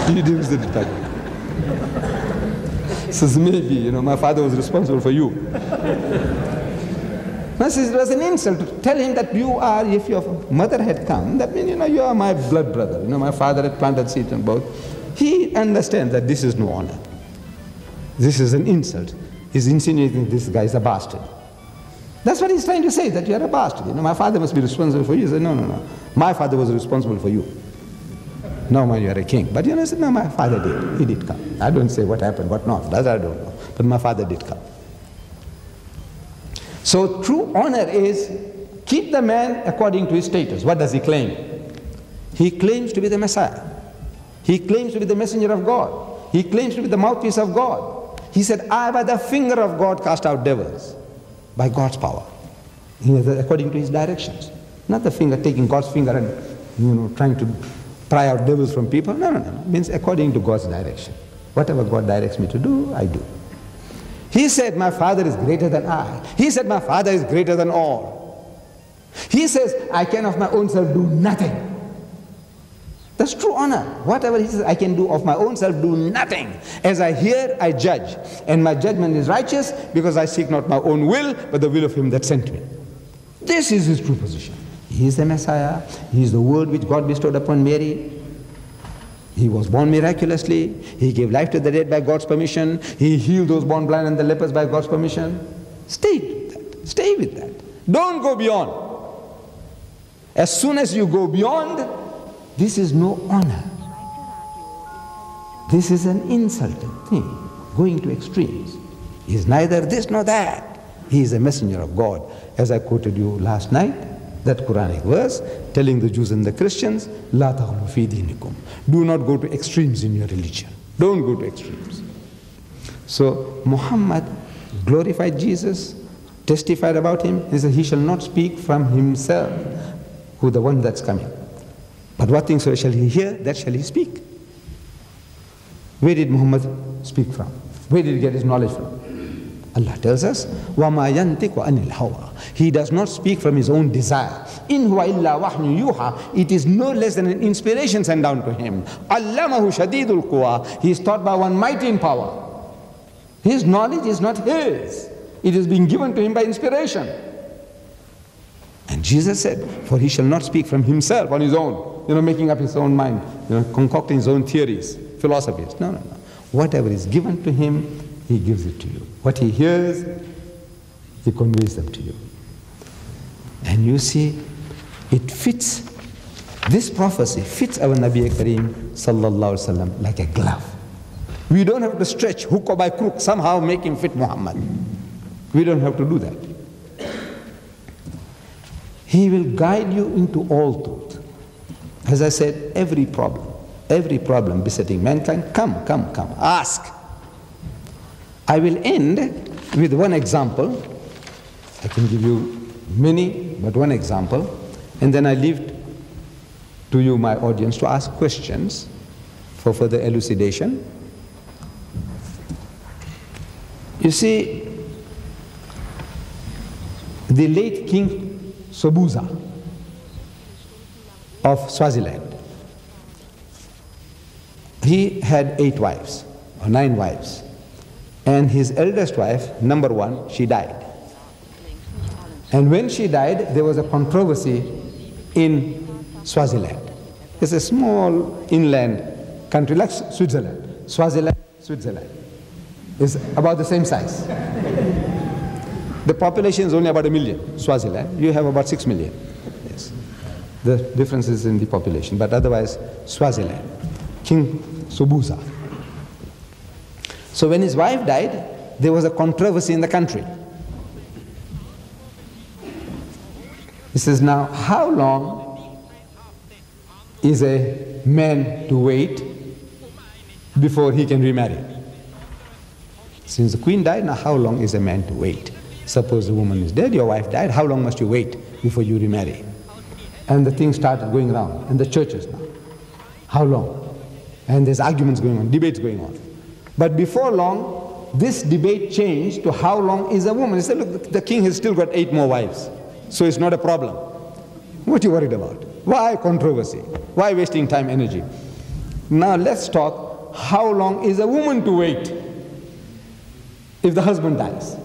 He didn't say it back. Says, maybe, my father was responsible for you. It was an insult to tell him that you are, if your mother had come, that means, you are my blood brother. My father had planted seeds on both. He understands that this is no honor. This is an insult. He's insinuating this guy is a bastard. That's what he's trying to say, that you are a bastard. My father must be responsible for you. He said, no, no, no. My father was responsible for you. No, man, you are a king. But I said, no, my father did. He did come. I don't say what happened, what not. That I don't know. But my father did come. So true honor is keep the man according to his status. What does he claim? He claims to be the Messiah. He claims to be the messenger of God. He claims to be the mouthpiece of God. He said, I by the finger of God cast out devils. By God's power. According to his directions. Not the finger, taking God's finger and trying to pry out devils from people. No, no, no. It means according to God's direction. Whatever God directs me to do, I do. He said, my father is greater than I. He said, my father is greater than all. He says, I can of my own self do nothing. That's true honor. Whatever he says I can do of my own self, do nothing. As I hear, I judge. And my judgment is righteous because I seek not my own will, but the will of him that sent me. This is his true position. He is the Messiah. He is the word which God bestowed upon Mary. He was born miraculously. He gave life to the dead by God's permission. He healed those born blind and the lepers by God's permission. Stay with that. Stay with that. Don't go beyond. As soon as you go beyond, this is no honor. This is an insulting thing, going to extremes. He is neither this nor that. He is a messenger of God. As I quoted you last night, that Quranic verse telling the Jews and the Christians, La taghlu fi dinikum. Do not go to extremes in your religion. Don't go to extremes. So Muhammad glorified Jesus, testified about him. He said, he shall not speak from himself, who the one that's coming. But what things shall he hear, that shall he speak. Where did Muhammad speak from? Where did he get his knowledge from? Allah tells us, وَمَا يَنْتِقُ عَنِ الْهَوَىٰ. He does not speak from his own desire. إِنْ هُوَ إِلَّا وَحْيٌ يُوحَىٰ. It is no less than an inspiration sent down to him. عَلَّمَهُ شَدِيدُ الْقُوَىٰ. He is taught by one mighty in power. His knowledge is not his. It is being given to him by inspiration. And Jesus said, for he shall not speak from himself on his own, making up his own mind, concocting his own theories, philosophies. No, no, no. Whatever is given to him, he gives it to you. What he hears, he conveys them to you. And you see, it fits, this prophecy fits our Nabi Kareem sallallahu alaihi wasallam like a glove. We don't have to stretch hook or by crook, somehow make him fit Muhammad. We don't have to do that. He will guide you into all truth. As I said, every problem besetting mankind, come, ask. I will end with one example. I can give you many, but one example. And then I leave to you, my audience, to ask questions for further elucidation. You see, the late King Sobhuza of Swaziland, he had 8 wives, or 9 wives. And his eldest wife, number 1, she died. And when she died, there was a controversy in Swaziland. It's a small inland country like Switzerland. Swaziland, Switzerland. It's about the same size. The population is only about 1 million. Swaziland, you have about 6 million. Yes. The difference is in the population, but otherwise, Swaziland, King Sobhuza. So when his wife died, there was a controversy in the country. He says, now, how long is a man to wait before he can remarry? Since the queen died, now how long is a man to wait? Suppose the woman is dead, your wife died, how long must you wait before you remarry? And the thing started going around in the churches now. How long? And there's arguments going on, debates going on. But before long, this debate changed to how long is a woman. He said, look, the king has still got 8 more wives, so it's not a problem. What are you worried about? Why controversy? Why wasting time, energy? Now let's talk, how long is a woman to wait if the husband dies?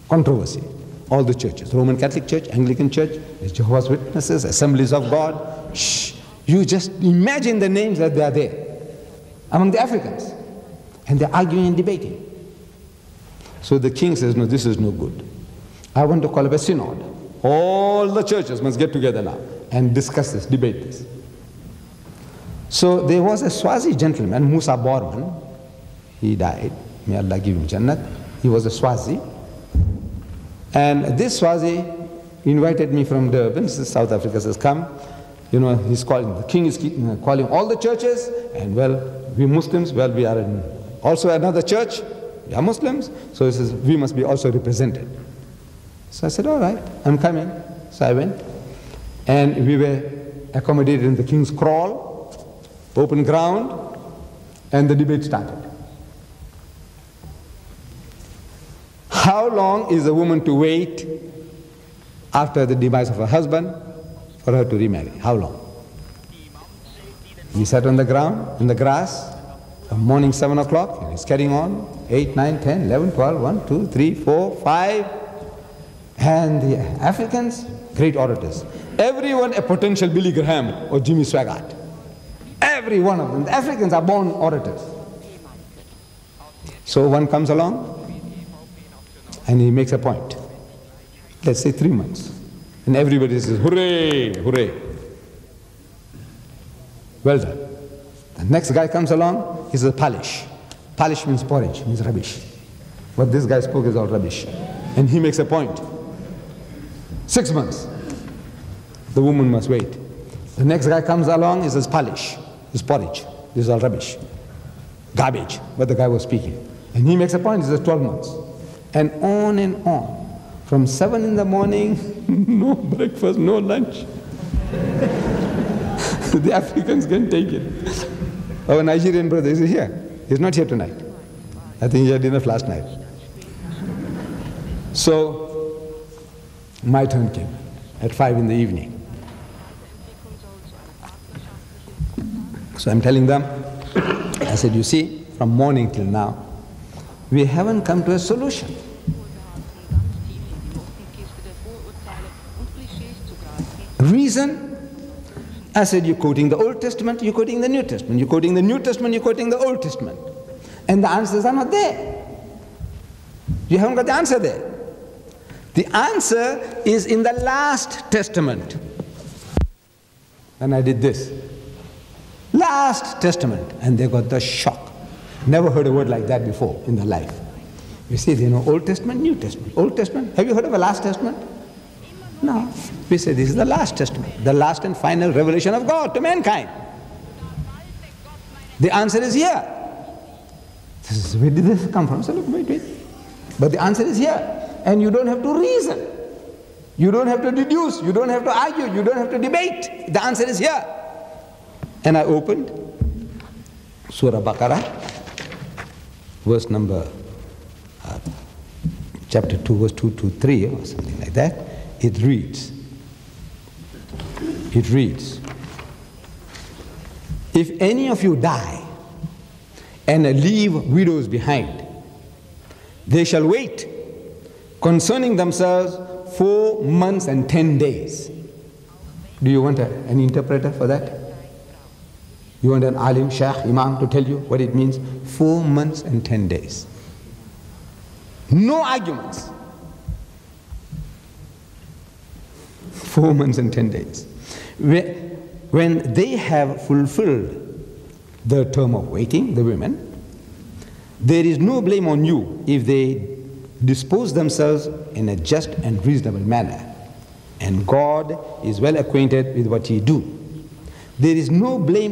Controversy. All the churches, Roman Catholic Church, Anglican Church, Jehovah's Witnesses, Assemblies of God. Shh. You just imagine the names that they are there among the Africans. And they're arguing and debating. So the king says, no, this is no good. I want to call up a synod. All the churches must get together now and discuss this, debate this. So there was a Swazi gentleman, Musa Borman. He died. May Allah give him Jannat. He was a Swazi. And this Swazi invited me from Durban. South Africa says, come. You know, he's calling, the king is calling all the churches. And well, we Muslims, well, we are in also another church. We are Muslims. So he says, we must be also represented. So I said, all right, I'm coming. So I went. And we were accommodated in the king's kraal, open ground, and the debate started. How long is a woman to wait after the demise of her husband for her to remarry? How long? We sat on the ground, in the grass, from morning 7 o'clock, and it's carrying on, 8, 9, 10, 11, 12, 1, 2, 3, 4, 5. And the Africans, great orators. Everyone a potential Billy Graham or Jimmy Swaggart. Every one of them. The Africans are born orators. So one comes along and he makes a point. Let's say 3 months. And everybody says, hooray, hooray. Well done. The next guy comes along, he says, polish. Polish means porridge, means rubbish. What this guy spoke is all rubbish. And he makes a point. 6 months. The woman must wait. The next guy comes along, he says, polish. This porridge. This is all rubbish. Garbage, what the guy was speaking. And he makes a point, he says 12 months. And on. From 7 in the morning, no breakfast, no lunch. The Africans can take it. Our Nigerian brother is here. He's not here tonight. I think he had enough last night. So, my turn came at 5 in the evening. So I'm telling them, I said, you see, from morning till now, we haven't come to a solution. Reason? I said, you're quoting the Old Testament, you're quoting the New Testament, you're quoting the New Testament, you're quoting the Old Testament. And the answers are not there. You haven't got the answer there. The answer is in the last testament. And I did this. Last testament. And they got the shock. Never heard a word like that before in their life. You see, they know Old Testament, New Testament. Old Testament, have you heard of a last testament? No. We say this is the last testament, the last and final revelation of God to mankind. The answer is here. Where did this come from? So look, wait. But the answer is here. And you don't have to reason. You don't have to deduce. You don't have to argue. You don't have to debate. The answer is here. And I opened Surah Baqarah, verse number, chapter 2, verse 2 to 3 or something like that. It reads, if any of you die and leave widows behind, they shall wait concerning themselves 4 months and 10 days. Do you want an interpreter for that? You want an alim, sheikh, imam to tell you what it means? 4 months and 10 days. No arguments. 4 months and 10 days. When they have fulfilled the term of waiting, the women, there is no blame on you if they dispose themselves in a just and reasonable manner. And God is well acquainted with what ye do. There is no blame